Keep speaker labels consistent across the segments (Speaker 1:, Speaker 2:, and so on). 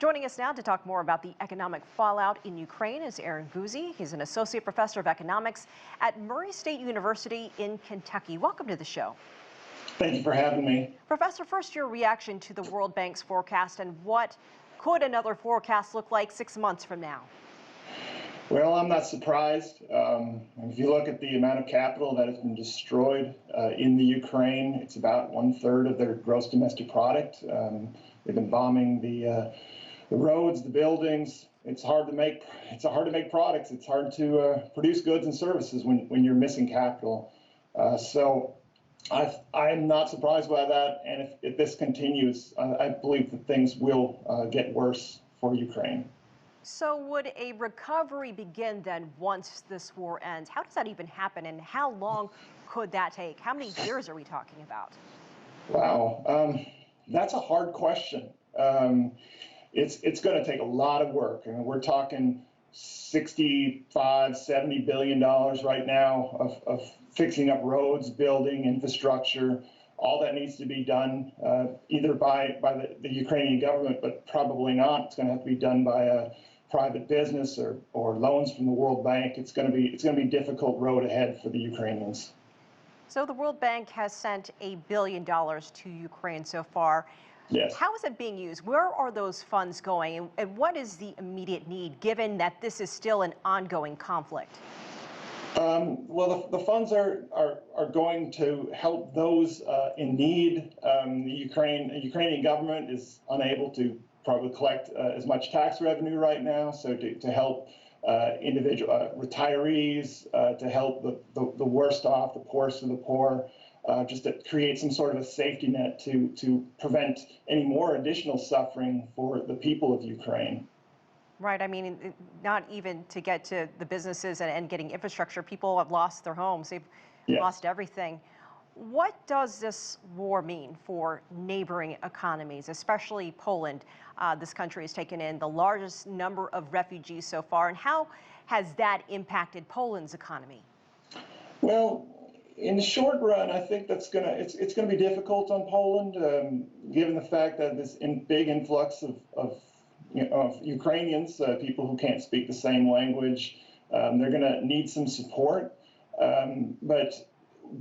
Speaker 1: Joining us now to talk more about the economic fallout in Ukraine is Eran Guse. He's an associate professor of economics at Murray State University in Kentucky. Welcome to the show.
Speaker 2: Thank you for having me.
Speaker 1: Professor, first your reaction to the World Bank's forecast and what could another forecast look like 6 months from now?
Speaker 2: Well, I'm not surprised. If you look at the amount of capital that has been destroyed in the Ukraine, it's about 1/3 of their gross domestic product. They've been bombing the roads, the buildings. It's hard to make products. It's hard to produce goods and services when you're missing capital. So I'm not surprised by that. And if this continues, I believe that things will get worse for Ukraine.
Speaker 1: So would a recovery begin then once this war ends? How does that even happen, and how long could that take? How many years are we talking about?
Speaker 2: Wow, that's a hard question. It's going to take a lot of work. I mean, we're talking $65–70 billion right now of fixing up roads, building, infrastructure. All that needs to be done either by the Ukrainian government, but probably not. It's going to have to be done by a private business or loans from the World Bank. It's going to be a difficult road ahead for the Ukrainians.
Speaker 1: So the World Bank has sent $1 billion to Ukraine so far.
Speaker 2: Yes.
Speaker 1: How is it being used? Where are those funds going? And what is the immediate need, given that this is still an ongoing conflict?
Speaker 2: Well, the funds are going to help those in need. The Ukrainian government is unable to probably collect as much tax revenue right now, so to help individual retirees, to help the worst off, the poorest of the poor, just to create some sort of a safety net to prevent any more additional suffering for the people of Ukraine.
Speaker 1: Right. I mean, not even to get to the businesses and getting infrastructure. People have lost their homes. They've lost everything. What does this war mean for neighboring economies, especially Poland? This country has taken in the largest number of refugees so far. And how has that impacted Poland's economy?
Speaker 2: Well, in the short run, I think it's gonna be difficult on Poland, given the fact that this big influx of Ukrainians, people who can't speak the same language. They're going to need some support. But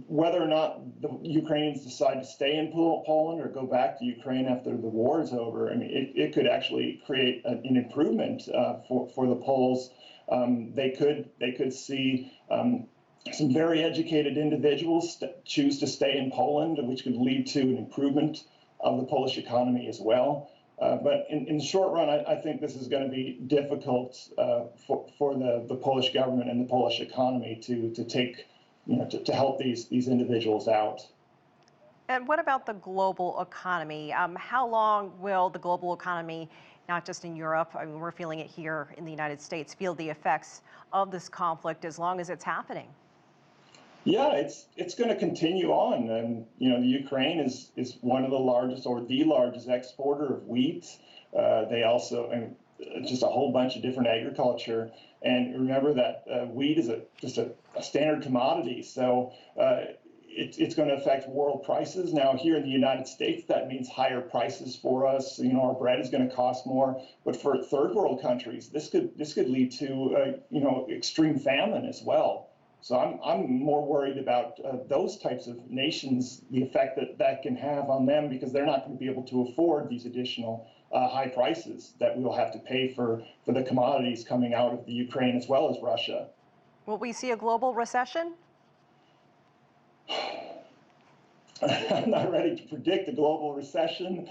Speaker 2: whether or not the Ukrainians decide to stay in Poland or go back to Ukraine after the war is over, I mean, it could actually create an improvement for the Poles. They could see some very educated individuals choose to stay in Poland, which could lead to an improvement of the Polish economy as well. But in the short run, I think this is going to be difficult for the Polish government and the Polish economy to take, to help these individuals out.
Speaker 1: And what about the global economy? How long will the global economy, not just in Europe, I mean, we're feeling it here in the United States, feel the effects of this conflict as long as it's happening?
Speaker 2: Yeah, it's going to continue on, and the Ukraine is one of the largest or the largest exporter of wheat. They also just a whole bunch of different agriculture, and remember that wheat is just a standard commodity, so it's going to affect world prices. Now here in the United States, that means higher prices for us. Our bread is going to cost more, but for third world countries, this could lead to extreme famine as well. So I'm more worried about those types of nations, the effect that can have on them, because they're not going to be able to afford these additional high prices that we'll have to pay for the commodities coming out of the Ukraine as well as Russia.
Speaker 1: Will we see a global recession?
Speaker 2: I'm not ready to predict a global recession.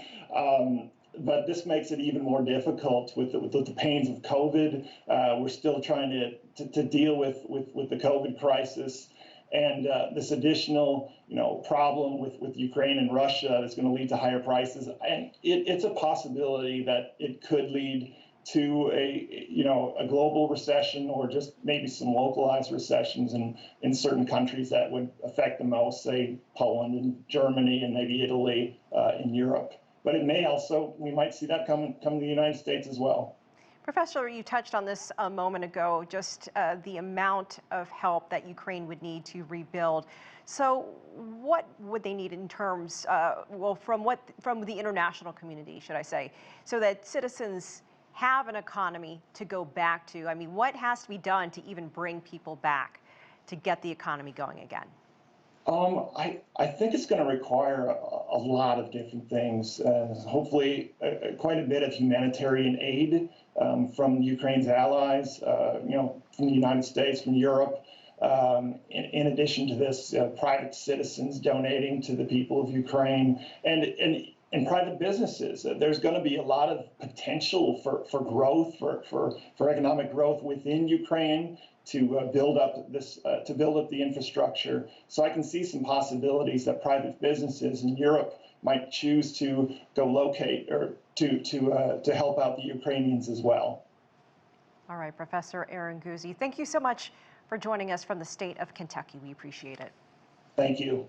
Speaker 2: But this makes it even more difficult with the pains of COVID. We're still trying to deal with the COVID crisis, and this additional problem with Ukraine and Russia is going to lead to higher prices. And it's a possibility that it could lead to a global recession, or just maybe some localized recessions in certain countries that would affect the most, say Poland and Germany and maybe Italy in Europe. But it may also, we might see that come to the United States as well.
Speaker 1: Professor, you touched on this a moment ago, just the amount of help that Ukraine would need to rebuild. So what would they need in terms, well, from the international community, should I say, so that citizens have an economy to go back to? I mean, what has to be done to even bring people back to get the economy going again?
Speaker 2: I think it's going to require a lot of different things. Hopefully, quite a bit of humanitarian aid from Ukraine's allies, from the United States, from Europe. In addition to this, private citizens donating to the people of Ukraine and private businesses. There's going to be a lot of potential for growth, for economic growth within Ukraine to build up the infrastructure. So I can see some possibilities that private businesses in Europe might choose to go locate or to help out the Ukrainians as well.
Speaker 1: All right, Professor Eran Guse, thank you so much for joining us from the state of Kentucky. We appreciate it.
Speaker 2: Thank you.